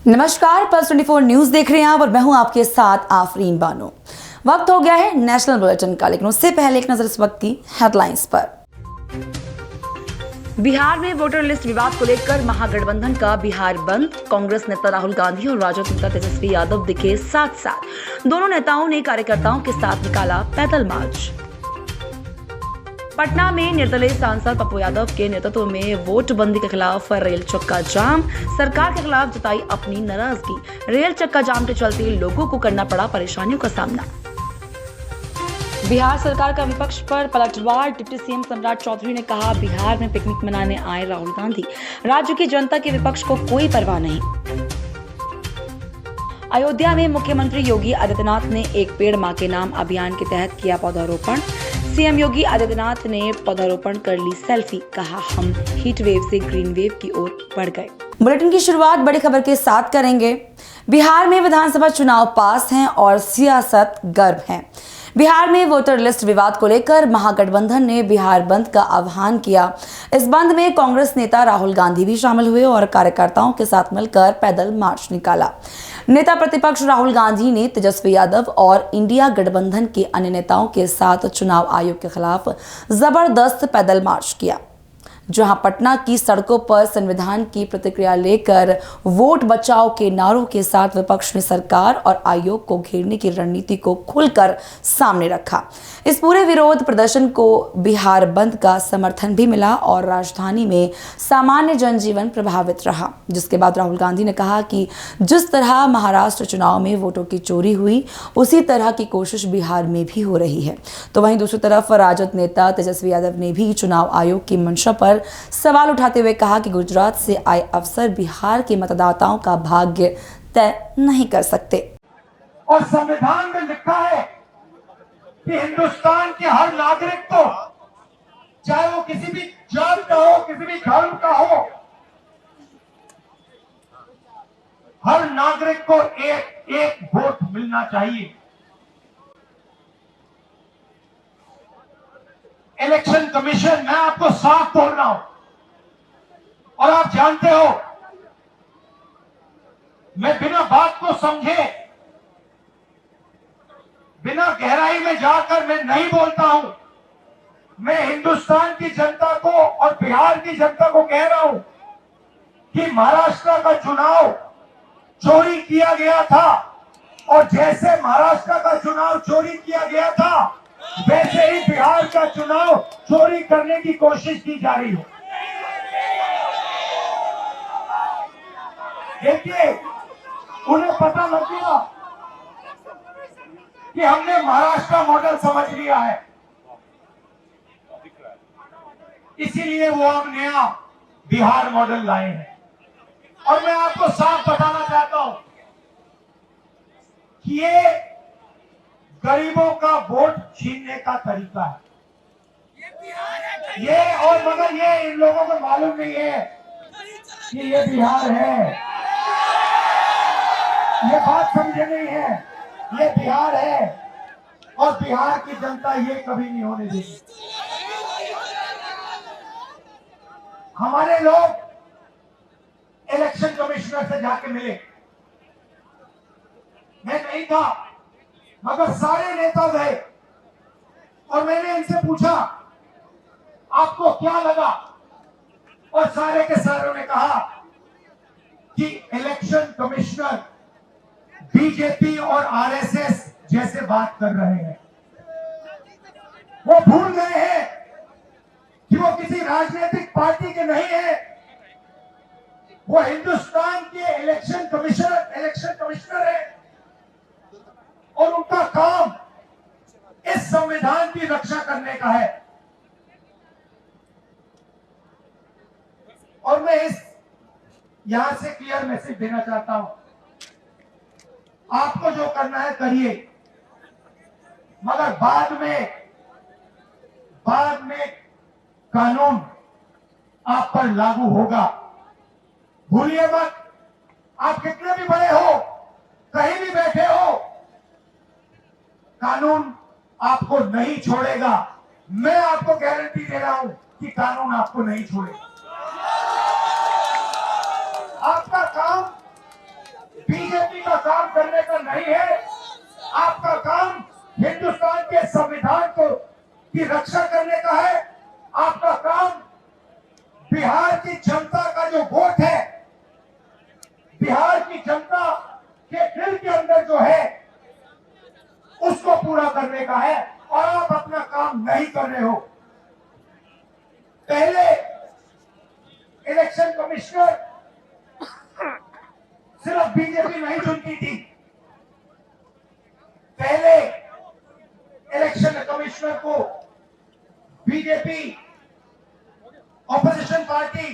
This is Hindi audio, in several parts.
नमस्कार, पल्स 24 न्यूज देख रहे हैं आप और मैं हूं आपके साथ आफरीन बानो। वक्त हो गया है नेशनल बुलेटिन का, लेकिन उससे पहले एक नजर इस वक्त की हेडलाइंस पर। बिहार में वोटर लिस्ट विवाद को लेकर महागठबंधन का बिहार बंद। कांग्रेस नेता राहुल गांधी और राजद नेता तेजस्वी यादव दिखे साथ साथ। दोनों नेताओं ने कार्यकर्ताओं के साथ निकाला पैदल मार्च। पटना में निर्दलीय सांसद पप्पू यादव के नेतृत्व में वोट बंदी के खिलाफ रेल चक्का जाम। सरकार के खिलाफ जताई अपनी नाराजगी। रेल चक्का जाम के चलते लोगों को करना पड़ा परेशानियों का सामना। बिहार सरकार का विपक्ष पर पलटवार। डिप्टी सीएम सम्राट चौधरी ने कहा, बिहार में पिकनिक मनाने आए राहुल गांधी, राज्य की जनता के विपक्ष को कोई परवाह नहीं। अयोध्या में मुख्यमंत्री योगी आदित्यनाथ ने एक पेड़ मां के नाम अभियान के तहत किया पौधारोपण। सीएम योगी आदित्यनाथ ने पौधारोपण कर ली सेल्फी। कहा, हम हीट वेव से ग्रीन वेव की ओर बढ़ गए। बुलेटिन की शुरुआत बड़ी खबर के साथ करेंगे। बिहार में विधानसभा चुनाव पास हैं और सियासत गर्म है। बिहार में वोटर लिस्ट विवाद को लेकर महागठबंधन ने बिहार बंद का आह्वान किया। इस बंद में कांग्रेस नेता राहुल गांधी भी शामिल हुए और कार्यकर्ताओं के साथ मिलकर पैदल मार्च निकाला। नेता प्रतिपक्ष राहुल गांधी ने तेजस्वी यादव और इंडिया गठबंधन के अन्य नेताओं के साथ चुनाव आयोग के खिलाफ जबरदस्त पैदल मार्च किया, जहां पटना की सड़कों पर संविधान की प्रतिक्रिया लेकर वोट बचाओ के नारों के साथ विपक्ष ने सरकार और आयोग को घेरने की रणनीति को खुलकर सामने रखा। इस पूरे विरोध प्रदर्शन को बिहार बंद का समर्थन भी मिला और राजधानी में सामान्य जनजीवन प्रभावित रहा, जिसके बाद राहुल गांधी ने कहा कि जिस तरह महाराष्ट्र चुनाव में वोटों की चोरी हुई, उसी तरह की कोशिश बिहार में भी हो रही है। तो वहीं दूसरी तरफ राजद नेता तेजस्वी यादव ने भी चुनाव आयोग की मंशा पर सवाल उठाते हुए कहा कि गुजरात से आए अफसर बिहार के मतदाताओं का भाग्य तय नहीं कर सकते। और संविधान में लिखा है कि हिंदुस्तान के हर नागरिक को, चाहे वो किसी भी जात का हो, किसी भी धर्म का हो, हर नागरिक को एक वोट मिलना चाहिए। इलेक्शन कमीशन, मैं आपको साफ बोल रहा हूं और आप जानते हो, मैं बिना बात को समझे, बिना गहराई में जाकर मैं नहीं बोलता हूं। मैं हिंदुस्तान की जनता को और बिहार की जनता को कह रहा हूं कि महाराष्ट्र का चुनाव चोरी किया गया था और जैसे महाराष्ट्र का चुनाव चोरी किया गया था, वैसे ही बिहार का चुनाव चोरी करने की कोशिश की जा रही है। देखिए, उन्हें पता लग गया कि हमने महाराष्ट्र मॉडल समझ लिया है, इसीलिए वो अब नया बिहार मॉडल लाए हैं। और मैं आपको साफ बताना चाहता हूं कि ये गरीबों का वोट छीनने का तरीका है ये, और मगर ये इन लोगों को मालूम नहीं है कि ये बिहार है। ये बात समझे नहीं है, ये बिहार है और बिहार की जनता ये कभी नहीं होने देगी। हमारे लोग इलेक्शन कमिश्नर से जाके मिले, मैं नहीं था मगर सारे नेता गए और मैंने इनसे पूछा, आपको क्या लगा? और सारे के सारों ने कहा कि इलेक्शन कमिश्नर बीजेपी और आरएसएस जैसे बात कर रहे हैं। वो भूल गए हैं कि वो किसी राजनीतिक पार्टी के नहीं है, वो हिंदुस्तान के इलेक्शन कमिश्नर है और उनका काम इस संविधान की रक्षा करने का है। और मैं यहां से क्लियर मैसेज देना चाहता हूं, आपको जो करना है करिए, मगर बाद में कानून आप पर लागू होगा। भूलिए मत, आप कितने भी बड़े हो, कहीं भी बैठे हो, कानून आपको नहीं छोड़ेगा। मैं आपको गारंटी दे रहा हूं कि कानून आपको नहीं छोड़ेगा। आपका काम रक्षा करने का है। आपका काम बिहार की जनता का जो वोट है, बिहार की जनता के दिल के अंदर जो है, उसको पूरा करने का है। और आप अपना काम नहीं कर रहे हो। पहले इलेक्शन कमिश्नर सिर्फ बीजेपी नहीं चुनती थी। पहले इलेक्शन कमिश्नर को बीजेपी, ऑपोजिशन पार्टी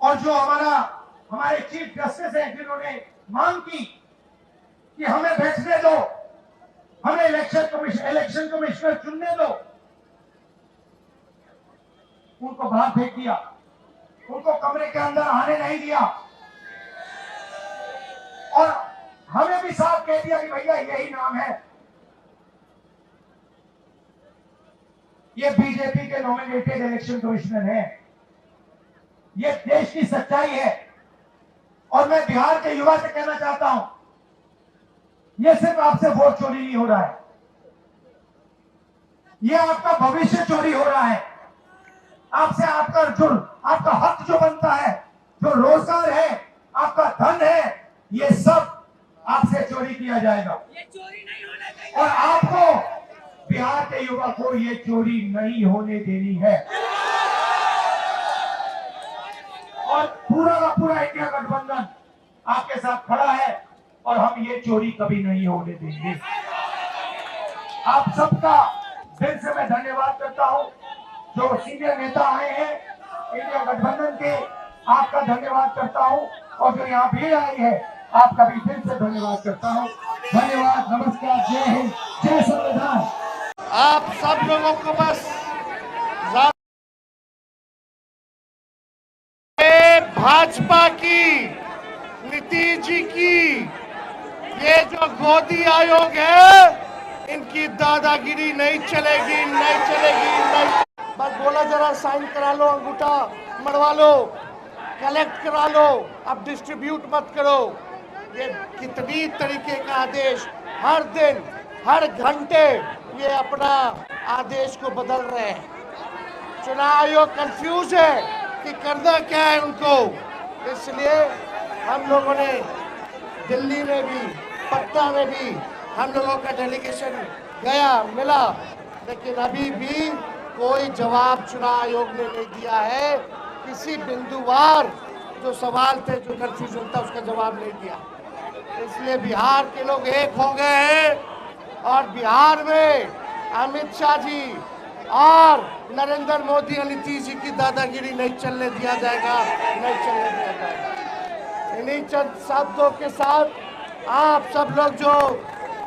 और जो हमारे चीफ जस्टिस हैं, जिन्होंने मांग की कि हमें भेजने दो, हमें इलेक्शन कमिश्नर चुनने दो, उनको बाहर फेंक दिया, उनको कमरे के अंदर आने नहीं दिया और हमें भी साफ कह दिया कि भैया यही नाम है, ये बीजेपी के नॉमिनेटेड इलेक्शन कमिश्नर है। ये देश की सच्चाई है। और मैं बिहार के युवा से कहना चाहता हूं, ये सिर्फ आपसे वोट चोरी नहीं हो रहा है, ये आपका भविष्य चोरी हो रहा है। आपसे आपका हक जो बनता है, जो रोजगार है, आपका धन है, ये सब आपसे चोरी किया जाएगा। ये चोरी नहीं होना चाहिए। और आपको, बिहार के युवा को, ये चोरी नहीं होने देनी है। और पूरा का पूरा इंडिया गठबंधन आपके साथ खड़ा है और हम ये चोरी कभी नहीं होने देंगे। आप सबका दिल से मैं धन्यवाद करता हूं। जो सीनियर नेता आए हैं इंडिया गठबंधन के, आपका धन्यवाद करता हूं। और जो यहाँ भीड़ आई है, आपका भी दिल से धन्यवाद करता हूं। धन्यवाद, नमस्कार, जय हिंद, जय संविधान। आप सब लोगों को बस भाजपा की, नीतीश जी की, ये जो गोदी आयोग है, इनकी दादागिरी नहीं चलेगी, नहीं चलेगी, नहीं। बस बोला जरा साइन करा लो, अंगूठा मरवा लो, कलेक्ट करा लो, अब डिस्ट्रीब्यूट मत करो। ये कितनी तरीके का आदेश, हर दिन हर घंटे ये अपना आदेश को बदल रहे हैं। चुनाव आयोग कंफ्यूज है कि करना क्या है उनको। इसलिए हम लोगों ने दिल्ली में भी, पटना में भी हम लोगों का डेलीगेशन गया, मिला, लेकिन अभी भी कोई जवाब चुनाव आयोग ने नहीं दिया है। किसी बिंदुवार जो सवाल थे, जो कंफ्यूजन था, उसका जवाब नहीं दिया। इसलिए बिहार के लोग एक हो गए हैं और बिहार में अमित शाह जी और नरेंद्र मोदी और नीतीश जी की दादागिरी नहीं चलने दिया जाएगा, नहीं चलने दिया जाएगा। इन्हीं चंद शब्दों के साथ आप सब लोग जो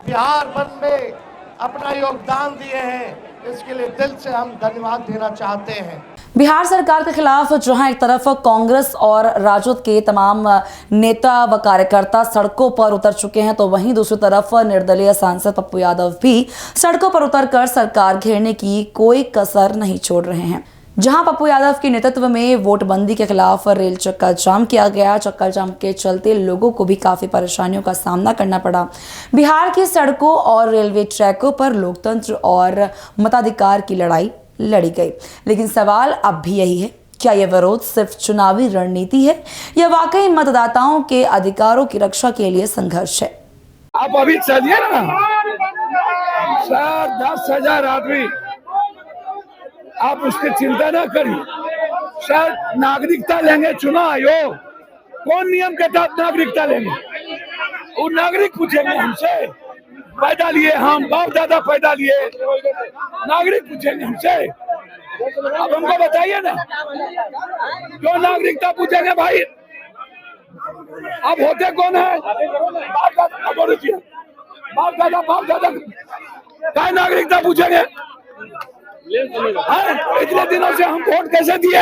बिहार बंद में अपना योगदान दिए हैं, इसके लिए दिल से हम धन्यवाद देना चाहते हैं। बिहार सरकार के खिलाफ जहां एक तरफ कांग्रेस और राजद के तमाम नेता व कार्यकर्ता सड़कों पर उतर चुके हैं, तो वहीं दूसरी तरफ निर्दलीय सांसद पप्पू यादव भी सड़कों पर उतरकर सरकार घेरने की कोई कसर नहीं छोड़ रहे हैं। जहां पप्पू यादव के नेतृत्व में वोटबंदी के खिलाफ रेल चक्का जाम किया गया। चक्का जाम के चलते लोगों को भी काफी परेशानियों का सामना करना पड़ा। बिहार की सड़कों और रेलवे ट्रैकों पर लोकतंत्र और मताधिकार की लड़ाई लड़ी गई। लेकिन सवाल अब भी यही है, क्या यह विरोध सिर्फ चुनावी रणनीति है या वाकई मतदाताओं के अधिकारों की रक्षा के लिए संघर्ष है? आप अभी चलिए ना सर, 10,000 आदमी, आप उसकी चिंता ना करिए सर। नागरिकता लेंगे चुनाव आयोग, कौन नियम के तहत नागरिकता लेंगे? वो नागरिक पूछेंगे हमसे, पैदा लिए हम, बाप दादा पैदा लिए, नागरिक पूछेंगे हमसे। अब हमको बताइए ना, जो नागरिकता पूछेंगे भाई, अब होते कौन है? बाप दादा क्या नागरिकता पूछेंगे? इतने दिनों से हम वोट कैसे दिए?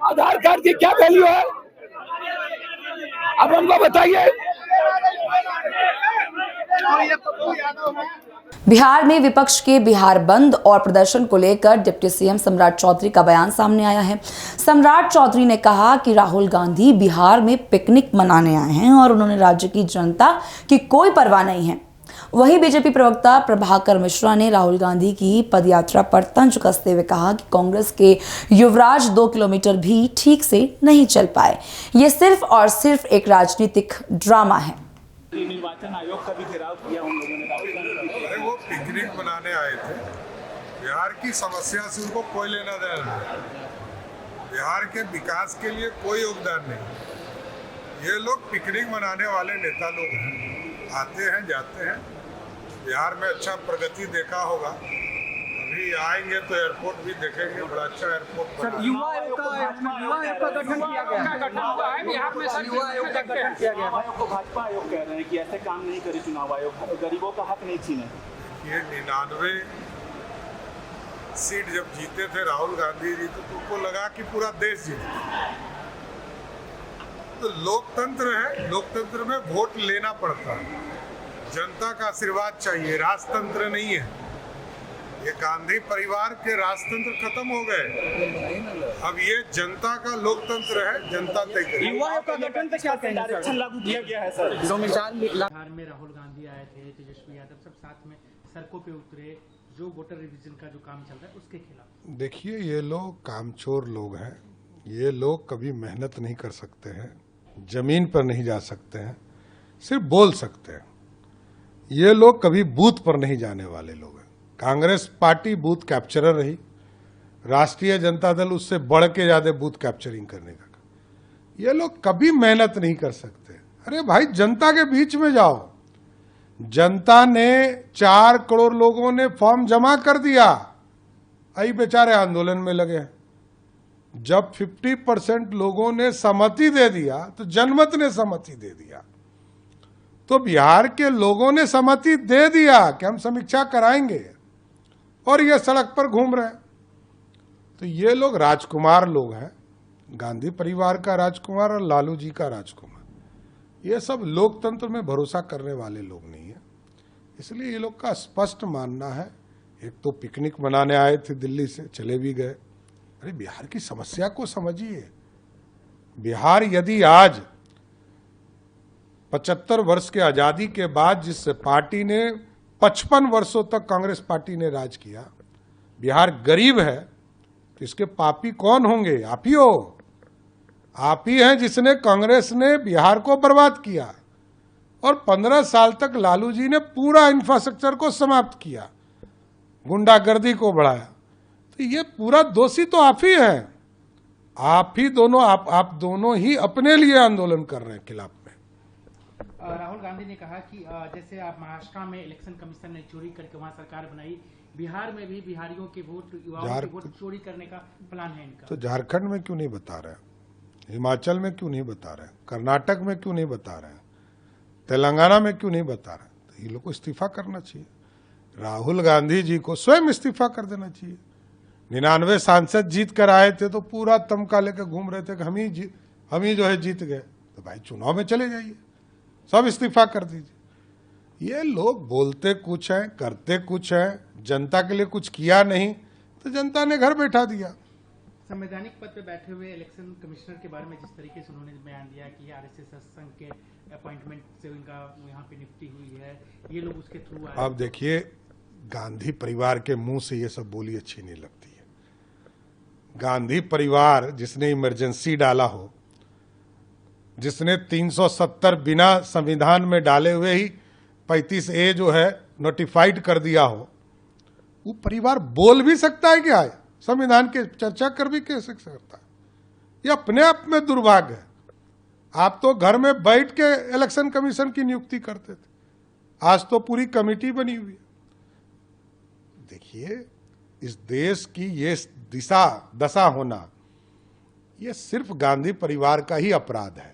आधार कार्ड की क्या वैल्यू है? अब हमको बताइए। बिहार में विपक्ष के बिहार बंद और प्रदर्शन को लेकर डिप्टी सीएम सम्राट चौधरी का बयान सामने आया है। सम्राट चौधरी ने कहा कि राहुल गांधी बिहार में पिकनिक मनाने आए हैं और उन्होंने राज्य की जनता की कोई परवाह नहीं है। वहीं बीजेपी प्रवक्ता प्रभाकर मिश्रा ने राहुल गांधी की पदयात्रा पर तंज कसते हुए कहा कि कांग्रेस के युवराज 2 किलोमीटर भी ठीक से नहीं चल पाए। ये सिर्फ और सिर्फ एक राजनीतिक ड्रामा है। निर्वाचन आयोग का भी घेराव किया उन लोगों ने राहुल गांधी के। अरे वो पिकनिक मनाने आए थे। बिहार की समस्या से उनको कोई लेना देना नहीं, बिहार के विकास के लिए कोई योगदान नहीं। ये लोग पिकनिक मनाने वाले नेता लोग हैं, आते हैं जाते हैं। बिहार में अच्छा प्रगति देखा होगा, अभी आएंगे तो एयरपोर्ट भी देखेंगे, बड़ा अच्छा एयरपोर्ट बना है। युवा आयोग का गठन किया गया है। बिहार में युवा आयोग का गठन किया गया है। को भाजपा आयोग कह रहे हैं कि ऐसे काम नहीं करे चुनाव आयोग, गरीबों का हक नहीं छीने। ये 99 सीट जब जीते थे राहुल गांधी जी, तो तुमको लगा कि पूरा देश जीते। तो लोकतंत्र है, लोकतंत्र में वोट लेना पड़ता है, जनता का आशीर्वाद चाहिए, राजतंत्र नहीं है। ये गांधी परिवार के राजतंत्र खत्म हो गए, अब ये जनता का लोकतंत्र है, जनता तय करेगी। युवा आयोग का गठन पे क्या कहेंगे? डायरेक्शन लागू किया गया है सर। बिहार में राहुल गांधी आए थे, तेजस्वी यादव सब साथ में सड़कों पे उतरे, जो वोटर रिवीजन का जो काम चल रहा है उसके खिलाफ। देखिए, ये लोग कामचोर लोग हैं, ये लोग कभी मेहनत नहीं कर सकते हैं, जमीन पर नहीं जा सकते हैं, सिर्फ बोल सकते हैं। ये लोग कभी बूथ पर नहीं जाने वाले लोग हैं। कांग्रेस पार्टी बूथ कैप्चरर रही, राष्ट्रीय जनता दल उससे बढ़ के ज्यादा बूथ कैप्चरिंग करने का। ये लोग कभी मेहनत नहीं कर सकते। अरे भाई, जनता के बीच में जाओ। जनता ने 4 करोड़ लोगों ने फॉर्म जमा कर दिया, आई बेचारे आंदोलन में लगे हैं। जब 50% लोगों ने सहमति दे दिया तो जनमत ने सहमति दे दिया। तो बिहार के लोगों ने सहमति दे दिया कि हम समीक्षा कराएंगे, और ये सड़क पर घूम रहे हैं। तो ये लोग राजकुमार लोग हैं, गांधी परिवार का राजकुमार और लालू जी का राजकुमार। ये सब लोकतंत्र में भरोसा करने वाले लोग नहीं है। इसलिए ये लोग का स्पष्ट मानना है, एक तो पिकनिक मनाने आए थे दिल्ली से, चले भी गए। अरे बिहार की समस्या को समझिए। बिहार यदि आज 75 वर्ष के आजादी के बाद जिस पार्टी ने 55 वर्षों तक कांग्रेस पार्टी ने राज किया, बिहार गरीब है, तो इसके पापी कौन होंगे? आप ही हो। आप ही हैं जिसने, कांग्रेस ने बिहार को बर्बाद किया, और 15 साल तक लालू जी ने पूरा इंफ्रास्ट्रक्चर को समाप्त किया, गुंडागर्दी को बढ़ाया। तो ये पूरा दोषी तो आप ही हैं। आप ही दोनों, आप दोनों ही अपने लिए आंदोलन कर रहे हैं खिलाफ में। राहुल गांधी ने कहा कि जैसे आप महाराष्ट्र में इलेक्शन कमीशन ने चोरी करके वहां सरकार बनाई, बिहार में भी बिहारियों के वोट, युवाओं के वोट चोरी करने का प्लान है इनका। तो झारखंड में क्यों नहीं बता रहे, हिमाचल में क्यों नहीं बता रहे, कर्नाटक में क्यों नहीं बता रहे, तेलंगाना में क्यों नहीं बता रहे? तो ये लोग को इस्तीफा करना चाहिए। राहुल गांधी जी को स्वयं इस्तीफा कर देना चाहिए। 99 सांसद जीत कर आए थे तो पूरा तमका लेकर घूम रहे थे कि हम ही जो है जीत गए। तो भाई, चुनाव में चले जाइए, सब इस्तीफा कर दीजिए। ये लोग बोलते कुछ हैं, करते कुछ हैं, जनता के लिए कुछ किया नहीं, तो जनता ने घर बैठा दिया। संवैधानिक पद पे बैठे हुए इलेक्शन कमिश्नर के बारे में जिस तरीके से उन्होंने बयान दिया कि आरएसएस संघ के अपॉइंटमेंट से इनका यहाँ पे नियुक्ति हुई है, ये लोग उसके थ्रू आए। अब देखिए, गांधी परिवार के मुंह से ये सब बोली अच्छी नहीं लगती है। गांधी परिवार जिसने इमरजेंसी डाला हो, जिसने 370 बिना संविधान में डाले हुए ही 35A जो है नोटिफाइड कर दिया हो, वो परिवार बोल भी सकता है क्या? संविधान के चर्चा कर भी कैसे सकता है? ये अपने आप में दुर्भाग्य है। आप तो घर में बैठ के इलेक्शन कमीशन की नियुक्ति करते थे, आज तो पूरी कमेटी बनी हुई है। देखिए, इस देश की ये दशा होना, ये सिर्फ गांधी परिवार का ही अपराध है।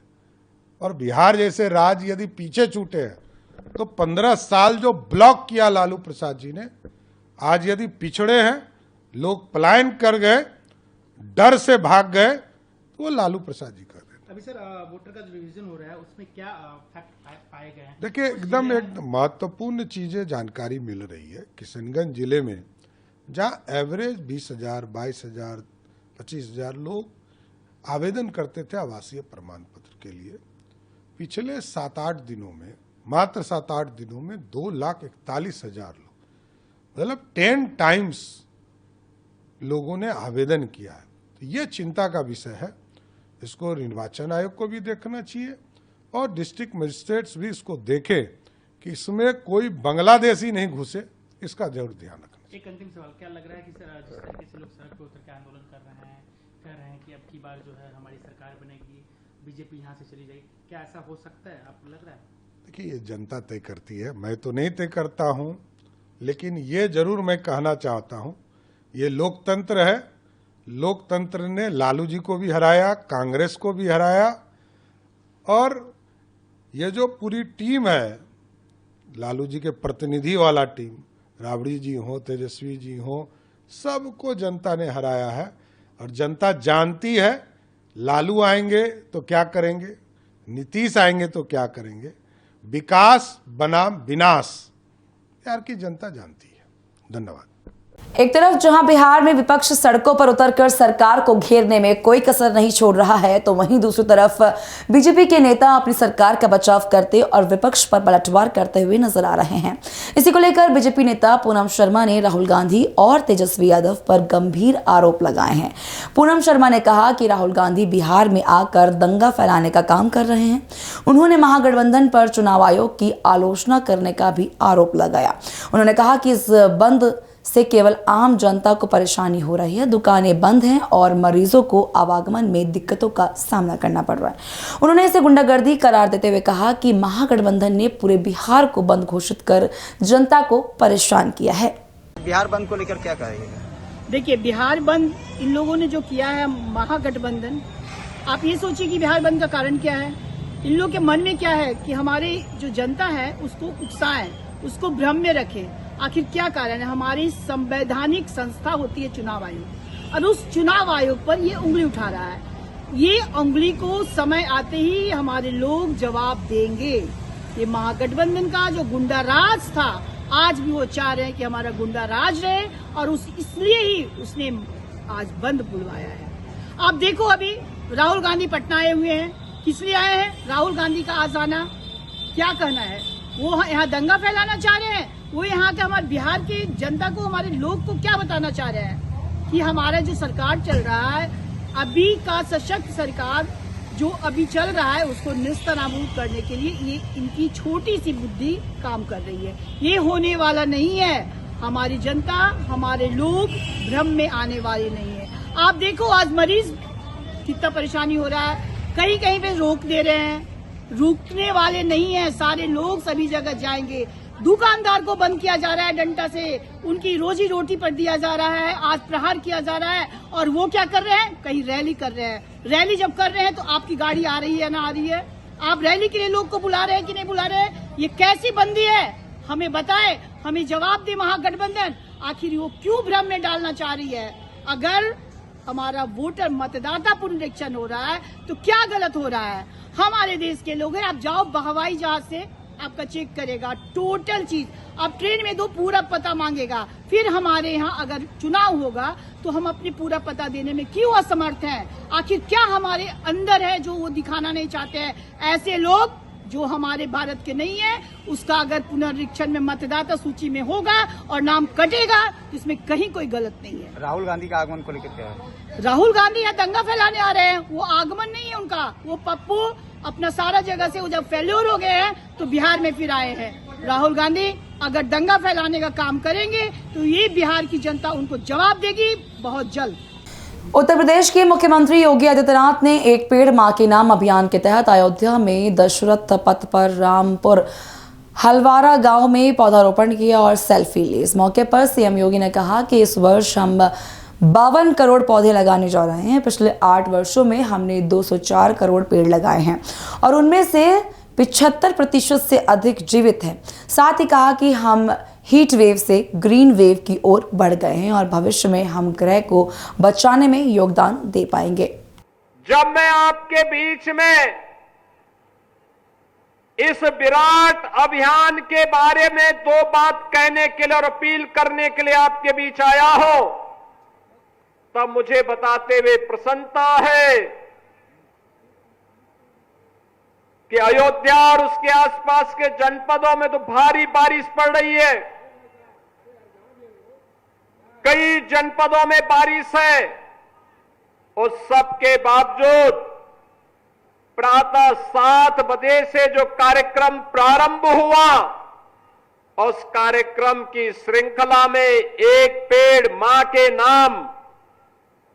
और बिहार जैसे राज्य यदि पीछे छूटे हैं, तो 15 साल जो ब्लॉक किया लालू प्रसाद जी ने, आज यदि पिछड़े हैं, लोग पलायन कर गए, डर से भाग गए, तो वो लालू प्रसाद जी कर रहे। अभी सर वोटर का जो रिवीजन हो रहा है उसमें क्या फैक्ट पाए गए हैं? देखिए, एकदम एक महत्वपूर्ण चीजें जानकारी मिल रही है। किशनगंज जिले में जहाँ एवरेज 20,000, 22,000, 25,000 लोग आवेदन करते थे आवासीय प्रमाण पत्र के लिए, पिछले 7-8 दिनों में मात्र 7-8 दिनों में 2,41,000 लोग, मतलब 10 टाइम्स लोगों ने आवेदन किया है। तो ये चिंता का विषय है। इसको निर्वाचन आयोग को भी देखना चाहिए और डिस्ट्रिक्ट मजिस्ट्रेट्स भी इसको देखे कि इसमें कोई बांग्लादेशी नहीं घुसे, इसका जरूर ध्यान रखना। एक अंतिम सवाल, क्या लग रहा है कि जिस तरीके से लोग सड़क पर उतर के आंदोलन कर रहे हैं, कह रहे हैं कि अब की बार जो है हमारी सरकार बनेगी, बीजेपी यहाँ से चली जाएगी, क्या ऐसा हो सकता है, आपको लग रहा है? देखिए, ये जनता तय करती है, मैं तो नहीं तय करता हूँ, लेकिन ये जरूर मैं कहना चाहता हूँ, ये लोकतंत्र है। लोकतंत्र ने लालू जी को भी हराया, कांग्रेस को भी हराया, और ये जो पूरी टीम है, लालू जी के प्रतिनिधि वाला टीम, राबड़ी जी हो, तेजस्वी जी हो, सबको जनता ने हराया है। और जनता जानती है लालू आएंगे तो क्या करेंगे, नीतीश आएंगे तो क्या करेंगे, विकास बनाम विनाश, यार की जनता जानती है। धन्यवाद। एक तरफ जहां बिहार में विपक्ष सड़कों पर उतरकर सरकार को घेरने में कोई कसर नहीं छोड़ रहा है, तो वहीं दूसरी तरफ बीजेपी के नेता अपनी सरकार का बचाव करते और विपक्ष पर पलटवार करते हुए नजर आ रहे हैं। इसी को लेकर बीजेपी नेता पूनम शर्मा ने राहुल गांधी और तेजस्वी यादव पर गंभीर आरोप लगाए हैं। पूनम शर्मा ने कहा कि राहुल गांधी बिहार में आकर दंगा फैलाने का काम कर रहे हैं। उन्होंने महागठबंधन पर चुनाव आयोग की आलोचना करने का भी आरोप लगाया। उन्होंने कहा कि इस बंद से केवल आम जनता को परेशानी हो रही है, दुकानें बंद हैं और मरीजों को आवागमन में दिक्कतों का सामना करना पड़ रहा है। उन्होंने इसे गुंडागर्दी करार देते हुए कहा कि महागठबंधन ने पूरे बिहार को बंद घोषित कर जनता को परेशान किया है। बिहार बंद को लेकर क्या कहेंगे? देखिए, बिहार बंद इन लोगों ने जो किया है, महागठबंधन, आप ये सोचिए कि बिहार बंद का कारण क्या है। इन लोग के मन में क्या है कि हमारी जो जनता है उसको उकसाएं, उसको भ्रम में रखें। आखिर क्या कारण है? हमारी संवैधानिक संस्था होती है चुनाव आयोग, और उस चुनाव आयोग पर ये उंगली उठा रहा है। ये उंगली को समय आते ही हमारे लोग जवाब देंगे। ये महागठबंधन का जो गुंडा राज था, आज भी वो चाह रहे हैं कि हमारा गुंडा राज रहे, और इसलिए ही उसने आज बंद बुलवाया है। आप देखो, अभी राहुल गांधी पटना आए हुए हैं। किस लिए आए हैं? राहुल गांधी का आज आना क्या कहना है? वो यहाँ दंगा फैलाना चाह रहे हैं। वो यहाँ के हमारे बिहार की जनता को, हमारे लोग को क्या बताना चाह रहे हैं कि हमारा जो सरकार चल रहा है, अभी का सशक्त सरकार जो अभी चल रहा है, उसको निस्तनाबूद करने के लिए ये इनकी छोटी सी बुद्धि काम कर रही है। ये होने वाला नहीं है। हमारी जनता, हमारे लोग भ्रम में आने वाले नहीं है। आप देखो, आज मरीज कितना परेशानी हो रहा है, कहीं कहीं पे रोक दे रहे हैं, रुकने वाले नहीं है। सारे लोग सभी जगह जाएंगे। दुकानदार को बंद किया जा रहा है डंडा से, उनकी रोजी रोटी पर दिया जा रहा है, आज प्रहार किया जा रहा है। और वो क्या कर रहे हैं? कहीं रैली कर रहे हैं। रैली जब कर रहे हैं तो आपकी गाड़ी आ रही है ना आ रही है? आप रैली के लिए लोग को बुला रहे हैं कि नहीं बुला रहे हैं? ये कैसी बंदी है? हमें बताए, हमें जवाब दे महागठबंधन। आखिर वो क्यों भ्रम में डालना चाह रही है? अगर हमारा वोटर मतदाता पुनरीक्षण हो रहा है तो क्या गलत हो रहा है? हमारे देश के लोग हैं। आप जाओ हवाई जहाज से, आपका चेक करेगा टोटल चीज। अब ट्रेन में दो पूरा पता मांगेगा। फिर हमारे यहाँ अगर चुनाव होगा तो हम अपने पूरा पता देने में क्यों असमर्थ हैं? आखिर क्या हमारे अंदर है जो वो दिखाना नहीं चाहते हैं? ऐसे लोग जो हमारे भारत के नहीं है, उसका अगर पुनरीक्षण में मतदाता सूची में होगा और नाम कटेगा, इसमें कहीं कोई गलत नहीं है। राहुल गांधी का आगमन को लेकर क्या है? राहुल गांधी यहाँ दंगा फैलाने आ रहे हैं। वो आगमन नहीं है उनका। वो पप्पू अपना सारा जगह से वो जब फेल्योर हो गए हैं तो बिहार में फिर आए हैं। राहुल गांधी अगर दंगा फैलाने का काम करेंगे तो ये बिहार की जनता उनको जवाब देगी बहुत जल्द। उत्तर प्रदेश के मुख्यमंत्री योगी आदित्यनाथ ने एक पेड़ मां के नाम अभियान के तहत अयोध्या में दशरथ पथ पर रामपुर हलवारा गांव में पौधारोपण किया और सेल्फी ली। इस मौके पर सीएम योगी ने कहा कि इस वर्ष हम 52 करोड़ पौधे लगाने जा रहे हैं। पिछले 8 वर्षों में हमने 204 करोड़ पेड़ लगाए हैं और उनमें से 75% से अधिक जीवित हैं। साथ ही कहा कि हम हीट वेव से ग्रीन वेव की ओर बढ़ गए हैं और भविष्य में हम ग्रह को बचाने में योगदान दे पाएंगे। जब मैं आपके बीच में इस विराट अभियान के बारे में 2 बात कहने के लिए और अपील करने के लिए आपके बीच आया हो, तब मुझे बताते हुए प्रसन्नता है कि अयोध्या और उसके आसपास के जनपदों में तो भारी बारिश पड़ रही है, कई जनपदों में बारिश है। उस सब के बावजूद प्रातः 7 बजे से जो कार्यक्रम प्रारंभ हुआ, उस कार्यक्रम की श्रृंखला में एक पेड़ मां के नाम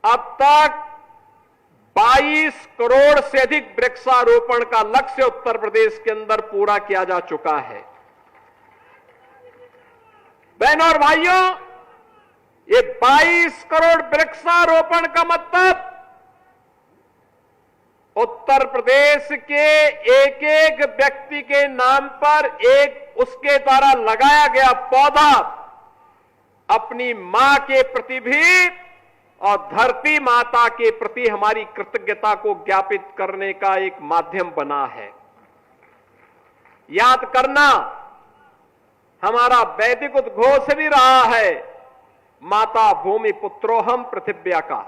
अब तक 22 करोड़ से अधिक वृक्षारोपण का लक्ष्य उत्तर प्रदेश के अंदर पूरा किया जा चुका है। बहनों और भाइयों, ये 22 करोड़ वृक्षारोपण का मतलब उत्तर प्रदेश के एक एक व्यक्ति के नाम पर एक उसके द्वारा लगाया गया पौधा अपनी मां के प्रति भी और धरती माता के प्रति हमारी कृतज्ञता को ज्ञापित करने का एक माध्यम बना है। याद करना हमारा वैदिक उद्घोष भी रहा है, माता भूमि पुत्रोहम पृथिव्या का।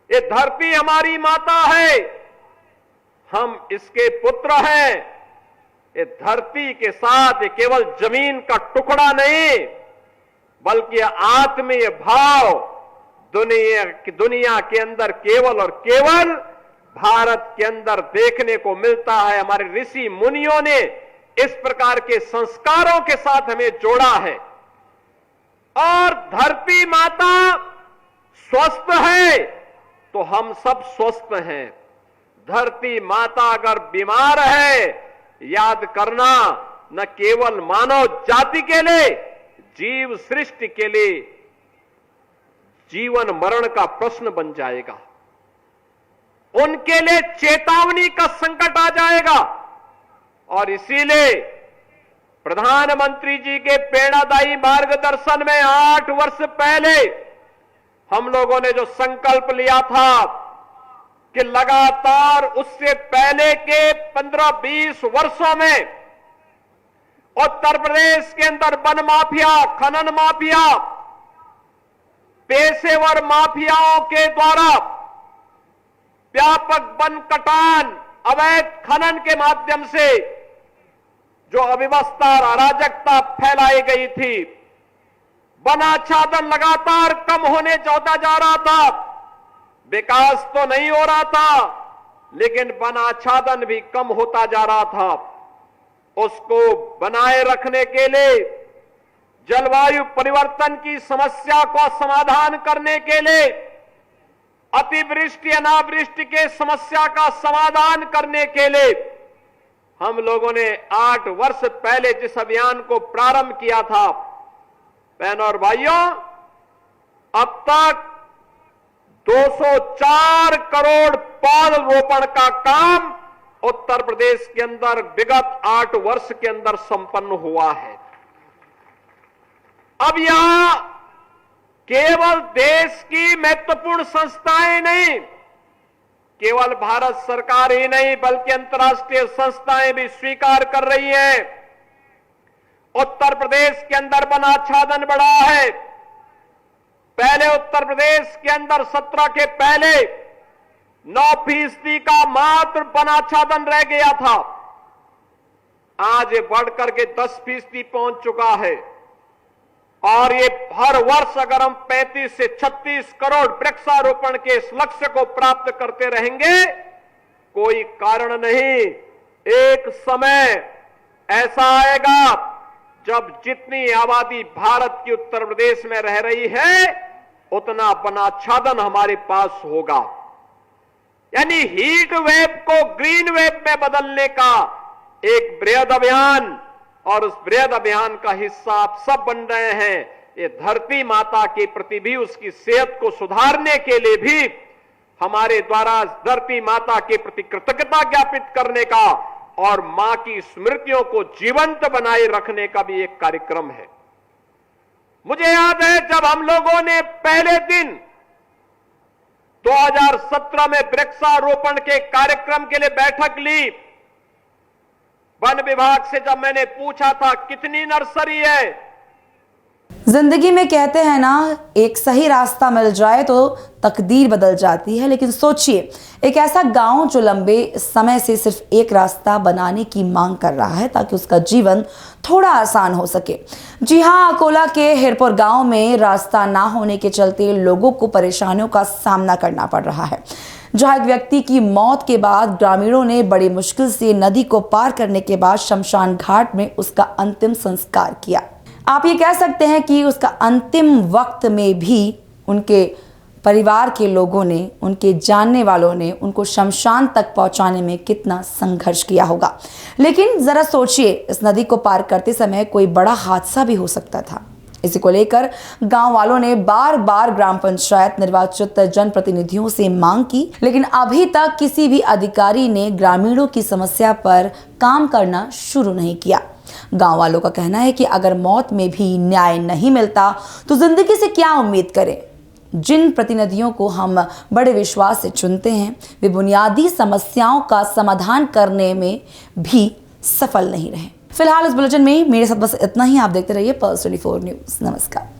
ये धरती हमारी माता है, हम इसके पुत्र हैं। ये धरती के साथ ये केवल जमीन का टुकड़ा नहीं, बल्कि आत्मीय भाव दुनिया के अंदर केवल और केवल भारत के अंदर देखने को मिलता है। हमारे ऋषि मुनियों ने इस प्रकार के संस्कारों के साथ हमें जोड़ा है। और धरती माता स्वस्थ है तो हम सब स्वस्थ हैं। धरती माता अगर बीमार है, याद करना न केवल मानव जाति के लिए, जीव सृष्टि के लिए जीवन मरण का प्रश्न बन जाएगा। उनके लिए चेतावनी का संकट आ जाएगा। और इसीलिए प्रधानमंत्री जी के प्रेरणादायी मार्गदर्शन में 8 वर्ष पहले हम लोगों ने जो संकल्प लिया था कि लगातार उससे पहले के 15-20 वर्षों में उत्तर प्रदेश के अंदर वन माफिया, खनन माफिया, पेशेवर माफियाओं के द्वारा व्यापक वन कटान, अवैध खनन के माध्यम से जो अव्यवस्था और अराजकता फैलाई गई थी, वनाच्छादन लगातार कम होने होता जा रहा था। विकास तो नहीं हो रहा था, लेकिन वनाच्छादन भी कम होता जा रहा था। उसको बनाए रखने के लिए, जलवायु परिवर्तन की समस्या को समाधान करने के लिए, अतिवृष्टि अनावृष्टि के समस्या का समाधान करने के लिए हम लोगों ने 8 वर्ष पहले जिस अभियान को प्रारंभ किया था, बहनों और भाइयों, अब तक 204 करोड़ पौधरोपण का काम उत्तर प्रदेश के अंदर विगत 8 वर्ष के अंदर संपन्न हुआ है। अब यहां केवल देश की महत्वपूर्ण संस्थाएं नहीं, केवल भारत सरकार ही नहीं, बल्कि अंतर्राष्ट्रीय संस्थाएं भी स्वीकार कर रही हैं। उत्तर प्रदेश के अंदर वनाच्छादन बढ़ा है। पहले उत्तर प्रदेश के अंदर 17 के पहले 9% का मात्र वनाच्छादन रह गया था। आज ये बढ़कर के 10% पहुंच चुका है। और ये हर वर्ष अगर हम 35 से 36 करोड़ वृक्षारोपण के इस लक्ष्य को प्राप्त करते रहेंगे, कोई कारण नहीं, एक समय ऐसा आएगा जब जितनी आबादी भारत की उत्तर प्रदेश में रह रही है, उतना वनाच्छादन हमारे पास होगा। यानी हीट वेव को ग्रीन वेव में बदलने का एक बृहद अभियान, और उस बृहद अभियान का हिस्सा आप सब बन रहे हैं। ये धरती माता के प्रति भी, उसकी सेहत को सुधारने के लिए भी हमारे द्वारा धरती माता के प्रति कृतज्ञता ज्ञापित करने का और मां की स्मृतियों को जीवंत बनाए रखने का भी एक कार्यक्रम है। मुझे याद है जब हम लोगों ने पहले दिन 2017 में वृक्षारोपण के कार्यक्रम के लिए बैठक ली, वन विभाग से जब मैंने पूछा था कितनी नर्सरी है, जिंदगी में कहते हैं ना, एक सही रास्ता मिल जाए तो तकदीर बदल जाती है, लेकिन सोचिए एक ऐसा गांव जो लंबे समय से सिर्फ एक रास्ता बनाने की मांग कर रहा है ताकि उसका जीवन थोड़ा आसान हो सके। जी हां, अकोला के हिरपुर गांव में रास्ता ना होने के चलते लोगों को परेशानियों का सामना करना पड़ रहा है, जहां एक व्यक्ति की मौत के बाद ग्रामीणों ने बड़ी मुश्किल से नदी को पार करने के बाद शमशान घाट में उसका अंतिम संस्कार किया। आप ये कह सकते हैं कि उसका अंतिम वक्त में भी उनके परिवार के लोगों ने, उनके जानने वालों ने उनको शमशान तक पहुंचाने में कितना संघर्ष किया होगा। लेकिन जरा सोचिए, इस नदी को पार करते समय कोई बड़ा हादसा भी हो सकता था। इसी को लेकर गांव वालों ने बार बार ग्राम पंचायत निर्वाचित जनप्रतिनिधियों से मांग की, लेकिन अभी तक किसी भी अधिकारी ने ग्रामीणों की समस्या पर काम करना शुरू नहीं किया। गांव वालों का कहना है कि अगर मौत में भी न्याय नहीं मिलता तो जिंदगी से क्या उम्मीद करें। जिन प्रतिनिधियों को हम बड़े विश्वास से चुनते हैं, वे बुनियादी समस्याओं का समाधान करने में भी सफल नहीं रहे। फिलहाल इस बुलेटिन में मेरे साथ बस इतना ही। आप देखते रहिए Pulse 24 न्यूज। नमस्कार।